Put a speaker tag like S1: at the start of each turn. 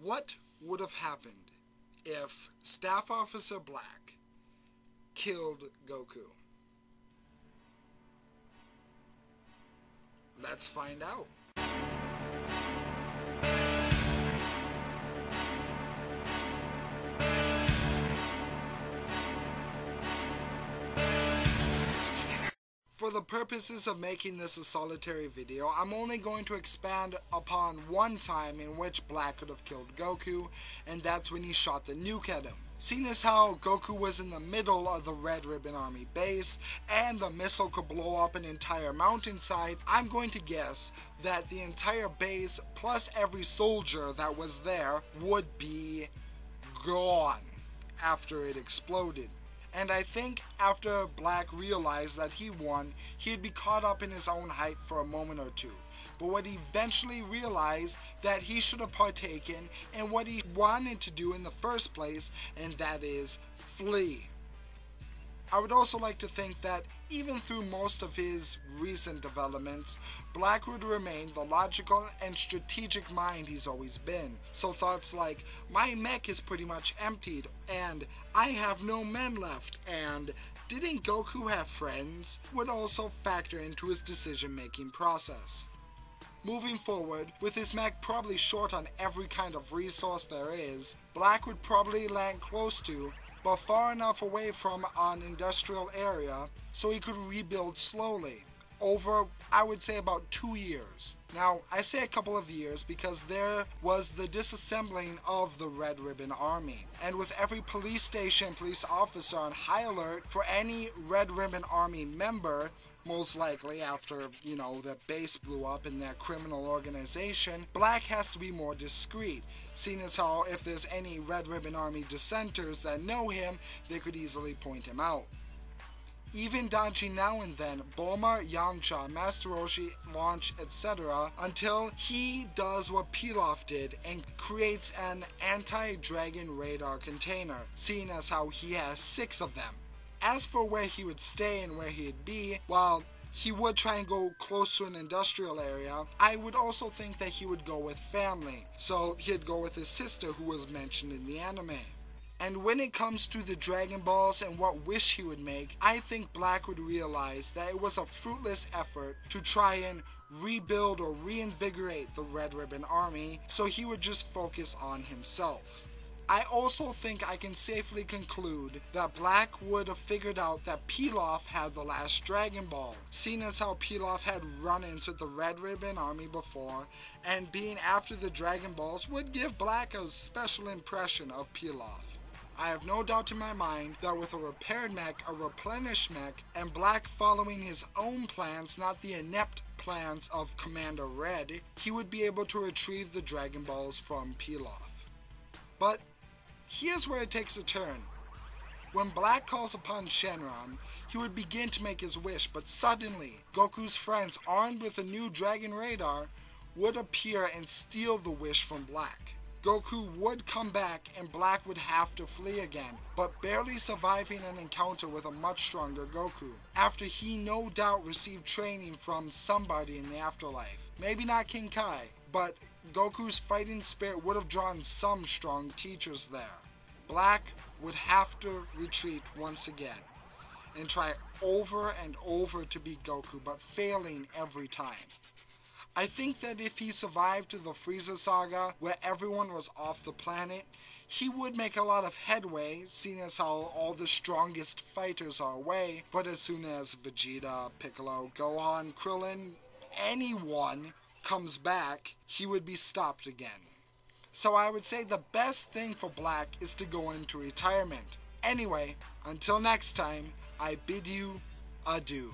S1: What would have happened if Staff Officer Black killed Goku? Let's find out. For the purposes of making this a solitary video, I'm only going to expand upon one time in which Black could have killed Goku, and that's when he shot the nuke at him. Seeing as how Goku was in the middle of the Red Ribbon Army base, and the missile could blow up an entire mountainside, I'm going to guess that the entire base, plus every soldier that was there, would be gone after it exploded. And I think after Black realized that he won, he'd be caught up in his own hype for a moment or two, but would eventually realize that he should have partaken in what he wanted to do in the first place, and that is flee. I would also like to think that even through most of his recent developments, Black would remain the logical and strategic mind he's always been. So thoughts like, my mech is pretty much emptied, and I have no men left, and didn't Goku have friends, would also factor into his decision-making process. Moving forward, with his mech probably short on every kind of resource there is, Black would probably land close to, but far enough away from an industrial area so he could rebuild slowly, over I would say about 2 years. Now I say a couple of years because there was the disassembling of the Red Ribbon Army, and with every police station, police officer on high alert for any Red Ribbon Army member, most likely after, the base blew up in their criminal organization, Black has to be more discreet, seeing as how if there's any Red Ribbon Army dissenters that know him, they could easily point him out. Even dodging now and then Bulma, Yamcha, Master Roshi, Launch, etc. until he does what Pilaf did and creates an anti-dragon radar container, seeing as how he has 6 of them. As for where he would stay and where he'd be, while he would try and go close to an industrial area, I would also think that he would go with family, so he'd go with his sister who was mentioned in the anime. And when it comes to the Dragon Balls and what wish he would make, I think Black would realize that it was a fruitless effort to try and rebuild or reinvigorate the Red Ribbon Army, so he would just focus on himself. I also think I can safely conclude that Black would have figured out that Pilaf had the last Dragon Ball, seeing as how Pilaf had run into the Red Ribbon Army before, and being after the Dragon Balls would give Black a special impression of Pilaf. I have no doubt in my mind that with a repaired mech, a replenished mech, and Black following his own plans, not the inept plans of Commander Red, he would be able to retrieve the Dragon Balls from Pilaf. But here's where it takes a turn. When Black calls upon Shenron, he would begin to make his wish, but suddenly, Goku's friends armed with a new Dragon Radar would appear and steal the wish from Black. Goku would come back and Black would have to flee again, but barely surviving an encounter with a much stronger Goku, after he no doubt received training from somebody in the afterlife. Maybe not King Kai, but Goku's fighting spirit would have drawn some strong teachers there. Black would have to retreat once again, and try over and over to beat Goku, but failing every time. I think that if he survived to the Frieza saga, where everyone was off the planet, he would make a lot of headway, seeing as how all the strongest fighters are away, but as soon as Vegeta, Piccolo, Gohan, Krillin, anyone comes back, he would be stopped again. So I would say the best thing for Black is to go into retirement. Anyway, until next time, I bid you adieu.